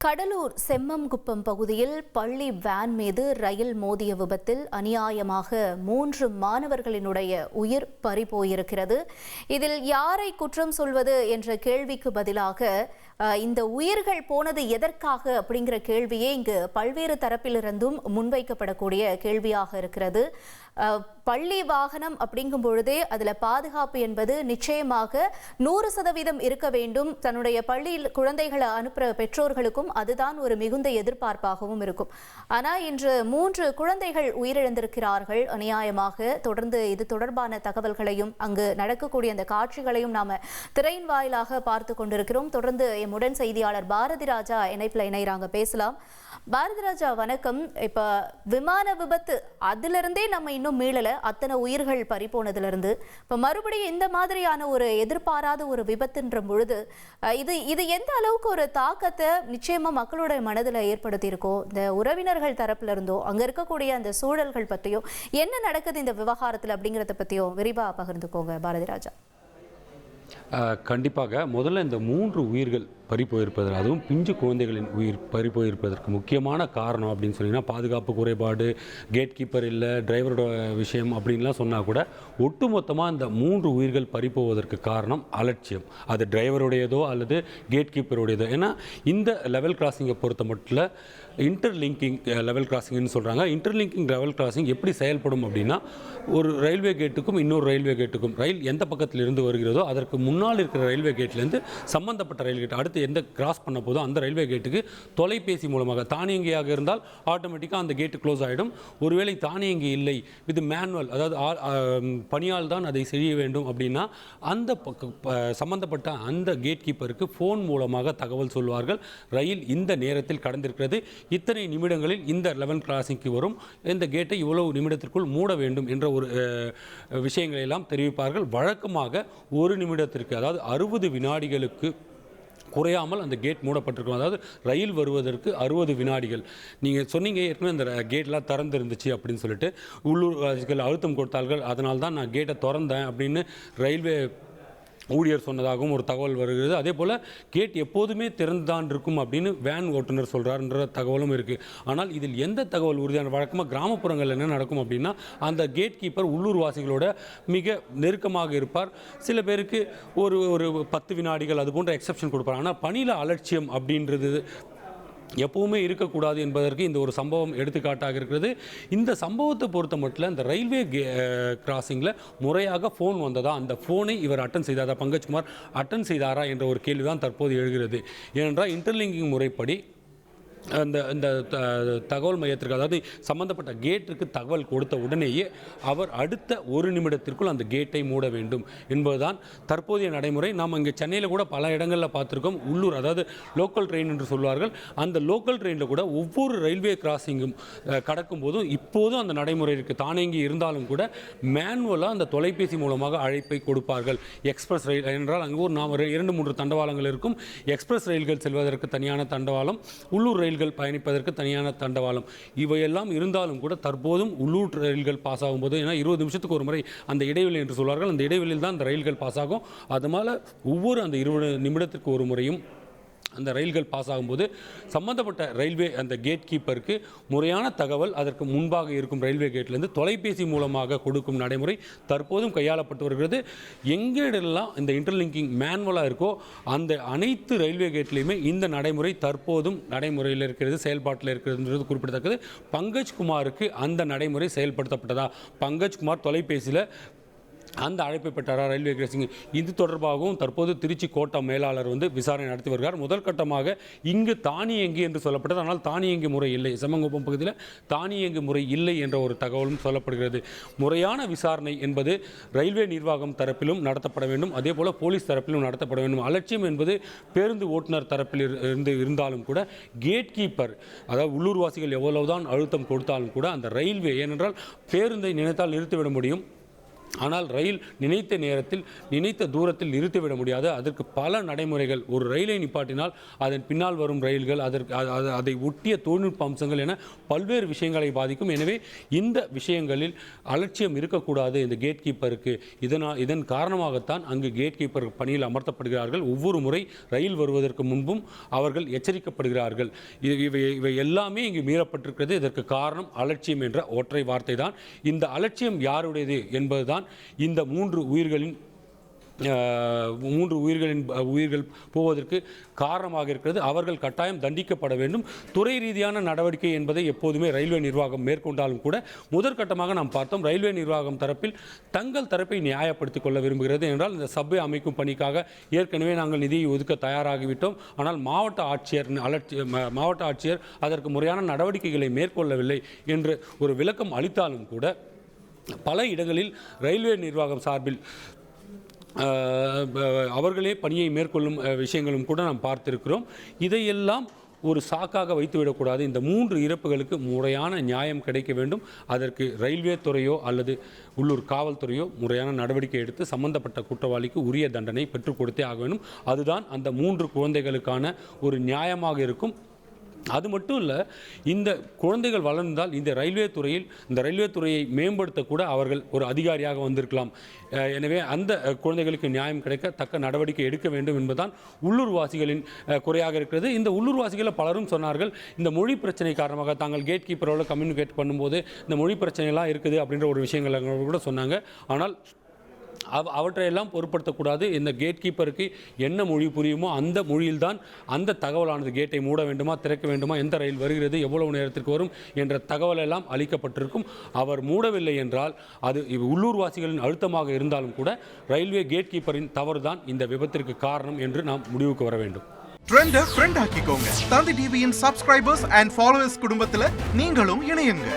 கடலூர் செம்மங்குப்பம் பகுதியில் பள்ளி வேன் மீது ரயில் மோதிய விபத்தில் அநியாயமாக 3 மாணவர்களினுடைய உயிர் பறிபோயிருக்கிறது. இதில் யாரை குற்றம் சொல்வது என்ற கேள்விக்கு பதிலாக இந்த உயிர்கள் போனது எதற்காக அப்படிங்கிற கேள்வியே இங்கு பல்வேறு தரப்பிலிருந்தும் முன்வைக்கப்படக்கூடிய கேள்வியாக இருக்கிறது. பள்ளி வாகனம் அப்படிங்கும் பொழுதே அதில் பாதுகாப்பு என்பது நிச்சயமாக 100% இருக்க வேண்டும். தன்னுடைய பள்ளியில் குழந்தைகளை அனுப்புகிற பெற்றோர்களுக்கும் அதுதான் ஒரு மிகுந்த எதிர்பார்ப்பாகவும் இருக்கும். ஆனால் இன்று 3 குழந்தைகள் உயிரிழந்திருக்கிறார்கள் அநியாயமாக. தொடர்ந்து இது தொடர்பான தகவல்களையும் அங்கு நடக்கக்கூடிய அந்த காட்சிகளையும் நாம திரையின் வாயிலாக பார்த்து கொண்டிருக்கிறோம். தொடர்ந்து எம்முடன் செய்தியாளர் பாரதி ராஜா இணைப்பில் இணைகிறாங்க, பேசலாம். பாரதி ராஜா வணக்கம். இப்ப விமான விபத்து அதிலிருந்தே நம்ம இன்னும் மீளல, அத்தனை உயிர்கள் பறிபோனதிலிருந்து இப்ப மறுபடியும் இந்த மாதிரியான ஒரு எதிர்பாராத ஒரு விபத்துன்ற பொழுது இது எந்த அளவுக்கு ஒரு தாக்கத்தை நிச்சயமா மக்களுடைய மனதில் ஏற்படுத்தி இருக்கோ, இந்த உறவினர்கள் தரப்புல இருந்தோ அங்க இருக்கக்கூடிய அந்த சூழல்கள் பற்றியோ என்ன நடக்குது இந்த விவகாரத்தில் அப்படிங்கிறத பற்றியோ விரிவாக பகிர்ந்துக்கோங்க பாரதி ராஜா. கண்டிப்பாக முதல்ல இந்த 3 உயிர்கள் பறிபோயிருப்பது, அதுவும் பிஞ்சு குழந்தைகளின் உயிர் பறிபோயிருப்பதற்கு முக்கியமான காரணம் அப்படின்னு சொன்னீங்கன்னா பாதுகாப்பு குறைபாடு, கேட் கீப்பர் இல்லை, டிரைவரோட விஷயம் அப்படின்லாம் சொன்னால் கூட ஒட்டுமொத்தமாக இந்த 3 உயிர்கள் பறிபோவதற்கு காரணம் அலட்சியம். அது டிரைவருடையதோ அல்லது கேட் கீப்பருடையதோ. ஏன்னா இந்த லெவல் கிராசிங்கை பொறுத்த மட்டும் இன்டர்லிங்கிங் லெவல் கிராசிங்னு சொல்கிறாங்க. இன்டர்லிங்கிங் லெவல் கிராசிங் எப்படி செயல்படும் அப்படின்னா, ஒரு ரயில்வே கேட்டுக்கும் இன்னொரு ரயில்வே கேட்டுக்கும் ரயில் எந்த பக்கத்தில் இருந்து வருகிறதோ அதற்கு முன்னால் இருக்கிற ரயில்வே கேட்லேருந்து சம்பந்தப்பட்ட ரயில் கேட் அடுத்து எந்த கிராஸ் பண்ண போதோ அந்த ரயில்வே கேட்டுக்கு தொலைபேசி மூலமாக, தானியங்கியாக இருந்தால் ஆட்டோமேட்டிக்காக அந்த கேட்டு க்ளோஸ் ஆகிடும். ஒருவேளை தானியங்கி இல்லை, இது மேனுவல், அதாவது பணியால் தான் அதை செய்ய வேண்டும் அப்படின்னா அந்த சம்பந்தப்பட்ட அந்த கேட் கீப்பருக்கு ஃபோன் மூலமாக தகவல் சொல்வார்கள். ரயில் இந்த நேரத்தில் கடந்திருக்கிறது, இத்தனை நிமிடங்களில் இந்த லெவல் கிராசிங்க்கு வரும், இந்த கேட்டை இவ்வளவு நிமிடத்திற்குள் மூட வேண்டும் என்ற ஒரு விஷயங்களை எல்லாம் தெரிவிப்பார்கள். வழக்கமாக ஒரு நிமிடத்திற்கு, அதாவது 60 வினாடிகளுக்கு குறையாமல் அந்த கேட் மூடப்பட்டிருக்கும். அதாவது ரயில் வருவதற்கு 60 வினாடிகள். நீங்கள் சொன்னீங்க ஏற்கனவே அந்த கேட்லாம் திறந்து இருந்துச்சு அப்படின்னு சொல்லிட்டு உள்ளூர் அழுத்தம் கொடுத்தார்கள், அதனால தான் நான் கேட்டை திறந்தேன் அப்படின்னு ரயில்வே ஊழியர் சொன்னதாகவும் ஒரு தகவல் வருகிறது. அதே போல் கேட் எப்போதுமே திறந்துதான் இருக்கும் அப்படின்னு வேன் ஓட்டுநர் சொல்கிறார்ன்ற தகவலும் இருக்குது. ஆனால் இதில் எந்த தகவல் உறுதியான? வழக்கமாக கிராமப்புறங்களில் என்ன நடக்கும் அப்படின்னா, அந்த கேட் கீப்பர் உள்ளூர் வாசிகளோட மிக நெருக்கமாக இருப்பார். சில பேருக்கு ஒரு 10 வினாடிகள் அது போன்ற எக்ஸப்ஷன் கொடுப்பார். ஆனால் பணியில் அலட்சியம் அப்படின்றது எப்பவுமே இருக்கக்கூடாது என்பதற்கு இந்த ஒரு சம்பவம் எடுத்துக்காட்டாக இருக்கிறது. இந்த சம்பவத்தை பொறுத்த மட்டும் இந்த ரயில்வே கிராசிங்கில் முறையாக ஃபோன் வந்ததா, அந்த ஃபோனை இவர் அட்டன் செய்தாரா, பங்கஜ்குமார் அட்டன் செய்தாரா என்ற ஒரு கேள்வி தான் தற்போது எழுகிறது. ஏனென்றால் இன்டர்லிங்கிங் முறைப்படி அந்த தகவல் மையத்திற்கு, அதாவது சம்பந்தப்பட்ட கேட்டிற்கு தகவல் கொடுத்த உடனேயே அவர் அடுத்த 1 நிமிடத்திற்குள் அந்த கேட்டை மூட வேண்டும் என்பதுதான் தற்போதைய நடைமுறை. நாம் இங்கே சென்னையில் கூட பல இடங்களில் பார்த்துருக்கோம். உள்ளூர், அதாவது லோக்கல் ட்ரெயின் என்று சொல்வார்கள், அந்த லோக்கல் ட்ரெயினில் கூட ஒவ்வொரு ரயில்வே கிராசிங்கும் கடக்கும் போதும் இப்போதும் அந்த நடைமுறை இருக்குது. தானியங்கி இருந்தாலும் கூட மேனுவலாக அந்த தொலைபேசி மூலமாக அழைப்பை கொடுப்பார்கள். எக்ஸ்பிரஸ் ரயில் என்றால் அங்கே ஒரு 2-3 தண்டவாளங்கள் இருக்கும். எக்ஸ்பிரஸ் ரயில்கள் செல்வதற்கு தனியான தண்டவாளம், உள்ளூர் ரயில்கள் பயணிப்பதற்கு தனியான தண்டவாளம், இவையெல்லாம் இருந்தாலும் கூட தற்போதும் உள்ளூர் ரயில்கள் பாஸ் ஆகும்போது, ஏன்னா 20 நிமிஷத்துக்கு ஒரு முறை அந்த இடைவெளி என்று சொல்வார்கள், அந்த இடைவெளியில் தான் அந்த ரயில்கள் பாஸ் ஆகும். அதனால் ஒவ்வொரு அந்த 20 நிமிடத்திற்கு ஒரு முறையும் அந்த ரயில்கள் பாஸ் ஆகும்போது சம்பந்தப்பட்ட ரயில்வே அந்த கேட் கீப்பருக்கு முறையான தகவல் அதற்கு முன்பாக இருக்கும் ரயில்வே கேட்லேருந்து தொலைபேசி மூலமாக கொடுக்கும் நடைமுறை தற்போதும் கையாளப்பட்டு வருகிறது. எங்கெல்லாம் இந்த இன்டர்லிங்கிங் மேனுவலாக இருக்கோ அந்த அனைத்து ரயில்வே கேட்லேயுமே இந்த நடைமுறை தற்போதும் நடைமுறையில் இருக்கிறது, செயல்பாட்டில் இருக்கிறதுன்றது குறிப்பிடத்தக்கது. பங்கஜ்குமாருக்கு அந்த நடைமுறை செயல்படுத்தப்பட்டதா, பங்கஜ்குமார் தொலைபேசியில் அந்த அழைப்பை பெற்றாரா ரயில்வே கிராசிங், இது தொடர்பாகவும் தற்போது திருச்சி கோட்ட மேலாளர் விசாரணை நடத்தி வருகிறார். முதல் கட்டமாக இங்கு தானியங்கி என்று சொல்லப்பட்டது, ஆனால் தானியங்கி முறை இல்லை, செம்மங்குப்பம் பகுதியில் தானியங்கி முறை இல்லை என்ற ஒரு தகவலும் சொல்லப்படுகிறது. முறையான விசாரணை என்பது ரயில்வே நிர்வாகம் தரப்பிலும் நடத்தப்பட வேண்டும், அதே போல் போலீஸ் தரப்பிலும் நடத்தப்பட வேண்டும். அலட்சியம் என்பது பேருந்து ஓட்டுநர் தரப்பில் இருந்தாலும் கூட கேட் கீப்பர், அதாவது உள்ளூர்வாசிகள் எவ்வளவுதான் அழுத்தம் கொடுத்தாலும் கூட அந்த ரயில்வே, ஏனென்றால் பேருந்தை நினைத்தால் நிறுத்திவிட முடியும், ஆனால் ரயில் நினைத்த நேரத்தில் நினைத்த தூரத்தில் நிறுத்திவிட முடியாது. அதற்கு பல நடைமுறைகள். ஒரு ரயிலை நிப்பாட்டினால் அதன் பின்னால் வரும் ரயில்கள், அதை ஒட்டிய தொழில்நுட்ப அம்சங்கள் என பல்வேறு விஷயங்களை பாதிக்கும். எனவே இந்த விஷயங்களில் அலட்சியம் இருக்கக்கூடாது இந்த கேட் கீப்பருக்கு. இதன் காரணமாகத்தான் அங்கு கேட் கீப்பர் பணியில் அமர்த்தப்படுகிறார்கள். ஒவ்வொரு முறை ரயில் வருவதற்கு முன்பும் அவர்கள் எச்சரிக்கப்படுகிறார்கள். இவை எல்லாமே இங்கு மீறப்பட்டிருக்கிறது. இதற்கு காரணம் அலட்சியம் என்ற ஒற்றை வார்த்தை தான். இந்த அலட்சியம் யாருடையது என்பதுதான் இந்த மூன்று உயிர்கள் போவதற்கு காரணமாக இருக்கிறது. அவர்கள் கட்டாயம் தண்டிக்கப்பட வேண்டும். துறை ரீதியான நடவடிக்கை என்பதை எப்போதுமே ரயில்வே நிர்வாகம் மேற்கொண்டாலும் கூட முதற்கட்டமாக நாம் பார்த்தோம் ரயில்வே நிர்வாகம் தரப்பில் தங்கள் தரப்பை நியாயப்படுத்திக் கொள்ள விரும்புகிறது. என்றால் இந்த சப்வே அமைக்கும் பணிக்காக ஏற்கனவே நாங்கள் நிதியை ஒதுக்க தயாராகிவிட்டோம். ஆனால் மாவட்ட ஆட்சியர் அதற்கு முறையான நடவடிக்கைகளை மேற்கொள்ளவில்லை என்று ஒரு விளக்கம் அளித்தாலும் கூட பல இடங்களில் ரயில்வே நிர்வாகம் சார்பில் அவர்களே பணியை மேற்கொள்ளும் விஷயங்களும் கூட நாம் பார்த்திருக்கிறோம். இதையெல்லாம் ஒரு சாக்காக வைத்துவிடக்கூடாது. இந்த 3 இறப்புகளுக்கு முறையான நியாயம் கிடைக்க வேண்டும். அதற்கு ரயில்வே துறையோ அல்லது உள்ளூர் காவல்துறையோ முறையான நடவடிக்கை எடுத்து சம்பந்தப்பட்ட குற்றவாளிக்கு உரிய தண்டனை பெற்றுக் கொடுத்தே ஆக வேண்டும். அதுதான் அந்த 3 குழந்தைகளுக்கான ஒரு நியாயமாக இருக்கும். அது மட்டும் இல்லை, இந்த குழந்தைகள் வளர்ந்தால் இந்த ரயில்வே துறையை மேம்படுத்தக்கூட அவர்கள் ஒரு அதிகாரியாக வந்திருக்கலாம். எனவே அந்த குழந்தைகளுக்கு நியாயம் கிடைக்க தக்க நடவடிக்கை எடுக்க வேண்டும் என்பதுதான் உள்ளூர்வாசிகளின் குறையாக இருக்கிறது. இந்த உள்ளூர்வாசிகளில் பலரும் சொன்னார்கள், இந்த மொழி பிரச்சனை காரணமாக தாங்கள் கேட் கீப்பரோடு கம்யூனிகேட் பண்ணும்போது இந்த மொழி பிரச்சனைலாம் இருக்குது அப்படின்ற ஒரு விஷயங்களை கூட சொன்னாங்க. ஆனால் அவற்றையெல்லாம் பொருட்படுத்தக்கூடாது. இந்த கேட் கீப்பருக்கு என்ன மொழி புரியுமோ அந்த மொழியில்தான் அந்த தகவலானது கேட்டை மூட வேண்டுமா, திறக்க வேண்டுமா, எந்த ரயில் வருகிறது, எவ்வளவு நேரத்திற்கு வரும் என்ற தகவல் எல்லாம் அளிக்கப்பட்டிருக்கும். அவர் மூடவில்லை என்றால் அது உள்ளூர்வாசிகளின் அழுத்தமாக இருந்தாலும் கூட ரயில்வே கேட் கீப்பரின் தவறுதான் இந்த விபத்திற்கு காரணம் என்று நாம் முடிவுக்கு வர வேண்டும். ட்ரெண்டை ஃப்ரெண்ட் ஆக்கிக்கோங்க. தந்தி டிவியின் சப்ஸ்கிரைபர்ஸ் அண்ட் ஃபாலோவர்ஸ் குடும்பத்தில் நீங்களும் இணையுங்க.